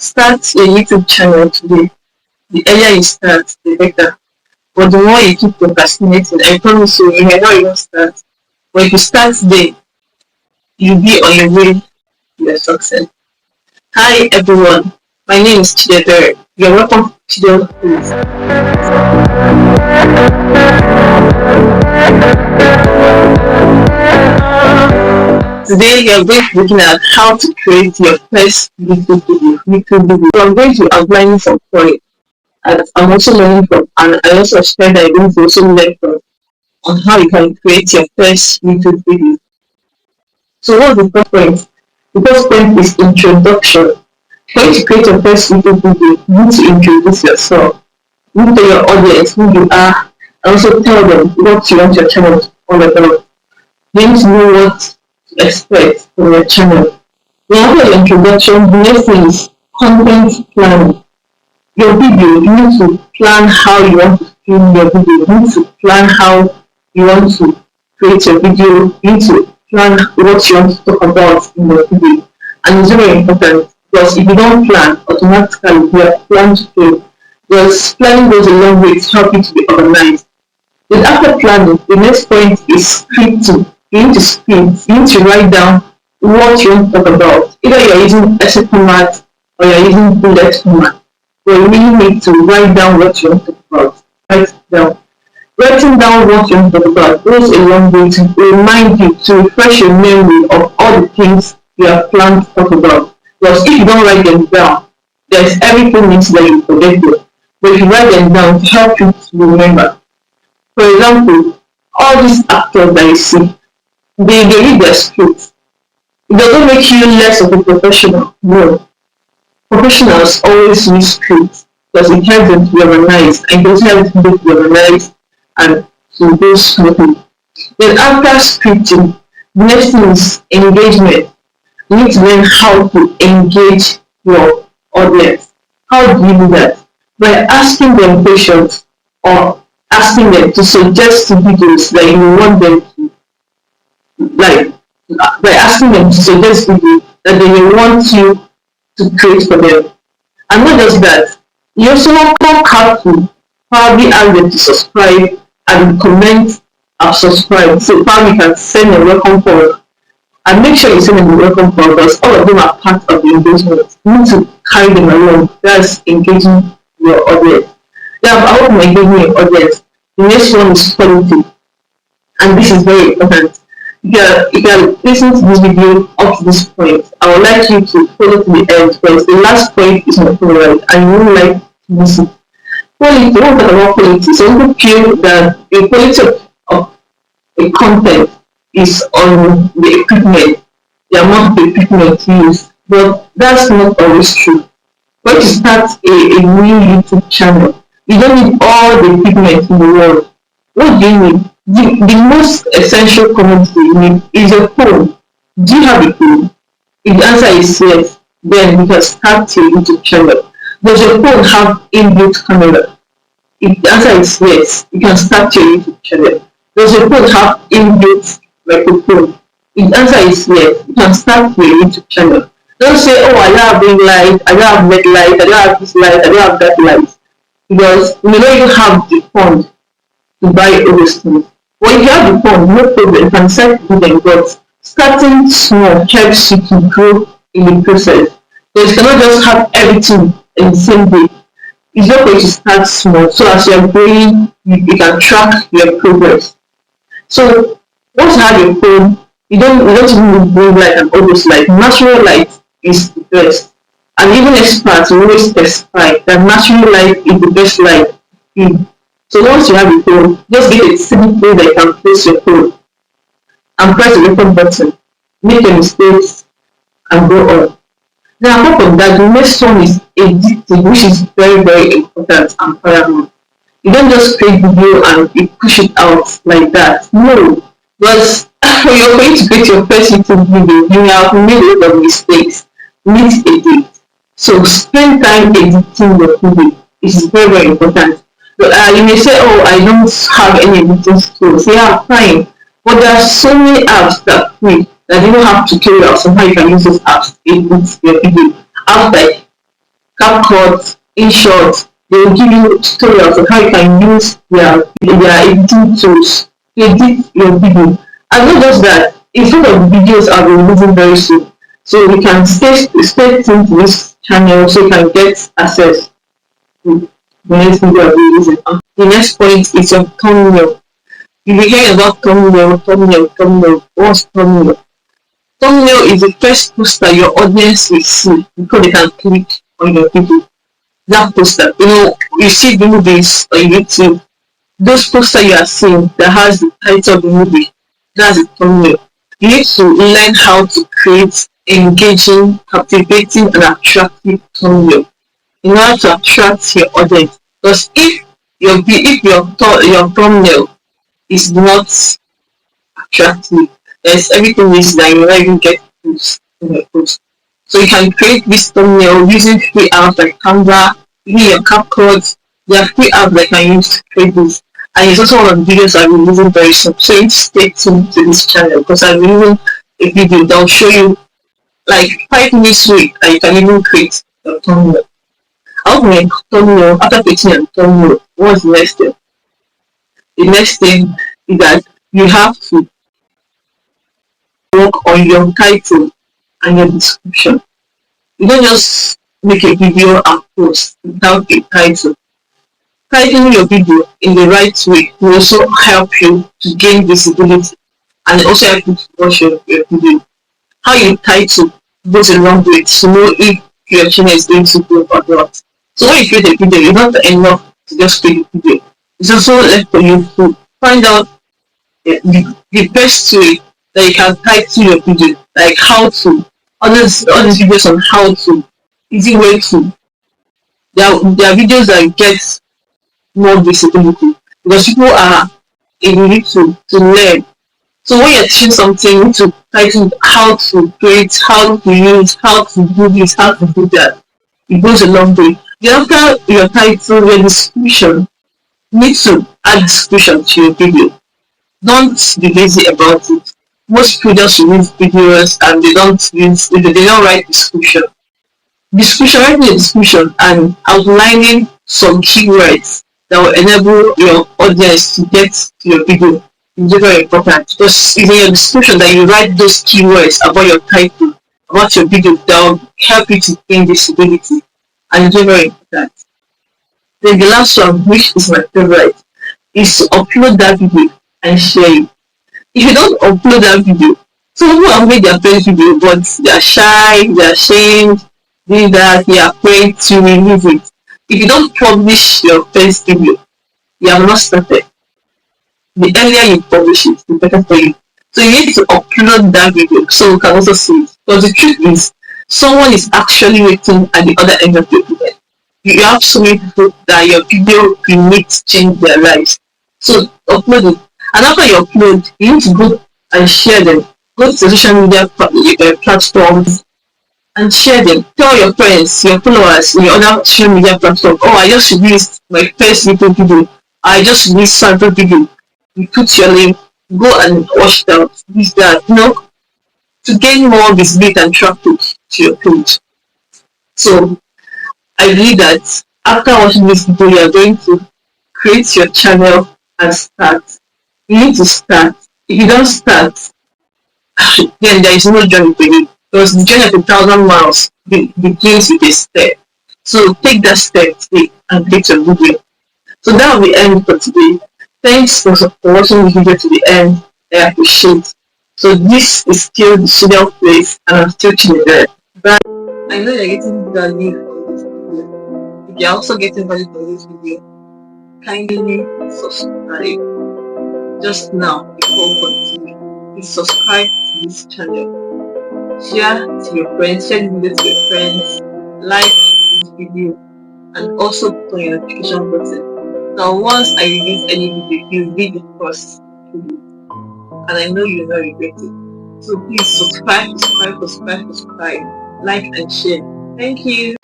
Start a YouTube channel today. The earlier you start, the better. But the more you keep procrastinating, I promise you, you may not even start. But if you start today, you'll be on your way to your success. Hi everyone, my name is Chidedere. You're welcome to Chidedere Please. Today we are going to be looking at how to create your first YouTube video. So I'm going to outline some points and I'm also learning from, and I also expect that you're going to also learn from on how you can create your first YouTube video. So what's the first point? The first point is introduction. For you to create your first YouTube video, you need to introduce yourself. You need to tell your audience who you are and also tell them what you want your channel to all about. You need to know what to expect from your channel. When after your introduction, the next thing is content planning. Your video, you need to plan how you want to film your video. You need to plan how you want to create your video. You need to plan what you want to talk about in your video. And it's very important because if you don't plan, automatically you are planned to fail. Because planning goes a long way to help you to be organized. Then after planning, the next point is scripting. You need to script. You need to write down what you want to talk about. Either you're using essay format or you're using bullet format. But you really need to write down what you want to talk about. Write it down. Writing down what you want to talk about goes a long way to remind you, to refresh your memory of all the things you have planned to talk about. Because if you don't write them down, there's everything needs that you forget them. But if you write them down to help you to remember. For example, all these actors that you see, they read their scripts. It doesn't make you less of a professional. No. Professionals always use scripts because it helps them to be organized and it doesn't help them to be organized and to go smoothly. Then after scripting, the next thing is engagement. You need to learn how to engage your audience. How do you do that? By asking them questions or asking them to suggest videos that you want them to like by asking them to suggest videos that they will want you to create for them. And not just that, you also have to probably ask them to subscribe and comment and subscribe. So probably you can send a welcome call and make sure you send them a welcome call because all of them are part of the engagement. You need to carry them along. That's engaging your audience. Now, I hope I'm engaging your audience. The next one is quality. And this is very important. If you are listening to this video up to this point, I would like you to follow to the end because the last point is my favorite and you would like to listen. Quality, we want to talk about quality. So people feel that the quality of a content is on the equipment, the amount of equipment used, but that's not always true. When you start a new YouTube channel, you don't need all the equipment in the world. What do you need? The most essential commodity you need is a phone. Do you have a phone? If the answer is yes, then you can start your YouTube channel. Does your phone have inbuilt camera? If the answer is yes, you can start your YouTube channel. Does your phone have inbuilt microphone? If the answer is yes, you can start your YouTube channel. Don't say, oh, I don't have ring light, I don't have LED light, I don't have this light, I don't have that light. Because you may not even have the fund to buy all those things. But if you have the fund, no problem, you can start to do them. But starting small helps you to grow in the process. So you cannot just have everything in the same day. It's not going to start small. So as you're growing, you can track your progress. So once you have your phone, you don't even need blue light and all those light. Natural light is the best. And even experts will always specify that natural light is the best light. So once you have your phone, just get a simple place that you can place your phone and press the record button. Make your mistakes and go on. Now apart from that, the next one is editing, which is very, very important and paramount. You don't just create video and you push it out like that. No. Because when you're going to create your first YouTube video, you have made a lot of mistakes. You need to edit. So spend time editing your video. It is very, very important. But you may say, oh, I don't have any editing skills. Yeah, fine. But there are so many apps that are free that you don't have tutorials on how you can use those apps to edit your video. Apps like CapCut, InShot. They will give you tutorials on how you can use their editing tools to edit your video. And not just that, in front of the videos I'll be releasing very soon. So you can stay tuned to this channel so you can get access to the next video I'll be releasing. The next point is your thumbnail. You'll be hearing about thumbnail. What's thumbnail? Thumbnail is the first poster your audience will see before they can click on your video. That poster, you see the movies on YouTube. Those poster you are seeing that has the title of the movie, that's the thumbnail. You need to learn how to create engaging, captivating, and attractive thumbnail in order to attract your audience. Because if your thumbnail is not attractive, there's everything is that you not even get views in your post. So you can create this thumbnail using free apps like Canva, using your CapCut. There are free apps that can use to create this. And it's also one of the videos I'll be releasing very soon. So you need to stay tuned to this channel because I'll be releasing a video that will show you like 5 minutes way and you can even create a thumbnail. How to make thumbnail after creating a thumbnail? What's the next step? The next thing is that you have to work on your title and your description. You don't just make a video and post without a title. Titling your video in the right way will also help you to gain visibility and also help you to watch your video. How you title goes a long way to know if your channel is going to grow or not. So when you create a video, you're not enough to just create a video. It's also left for you to find out the best way that you can title your video, like how to, all these videos on how to, easy way to, there are videos that get more visibility because people are in YouTube to learn. So when you're teaching something, you need to title how to create, how to use, how to do this, how to do that. It goes a long way. Then after your title, your description, you need to add description to your video. Don't be lazy about it. Most people just release videos and they don't write description. Writing a description and outlining some keywords that will enable your audience to get to your video is very important because it's in your description that you write those keywords about your title, about your video that will help you to gain visibility and it's very important. Then the last one, which is my favorite, is to upload that video and share it. If you don't upload that video, some people have made their first video but they're shy, they're ashamed, they are afraid to release it. If you don't publish your first video, you have not started. The earlier you publish it, the better for you. So you need to upload that video so we can also see it. Because the truth is, someone is actually waiting at the other end of the video. You have so many people that your video will make change their lives. So upload it. And after you upload, you need to go and share them. Go to social media platforms and share them. Tell your friends, your followers, your other social media platforms, oh, I just released my first YouTube video. I just released sample video. You put your link, go and watch it out. This, that, to gain more visibility and traffic to your page. So I believe that after watching this video, you are going to create your channel and start. You need to start. If you don't start, then there is no journey for you. Because the journey of 1,000 miles begins with a step. So take that step today and create your video. So that will be the end for today. Thanks for watching the video to the end. I appreciate. So this is still the studio place and I'm still chilling there. But I know you're getting value from this video. If you're also getting value from this video, kindly subscribe. Just now before continuing, please subscribe to this channel. Share to your friends, share the video to your friends, like this video, and also put on your notification button. Now once I release any video, you'll be the first to you. And I know you'll not regret it. So please subscribe, like and share. Thank you.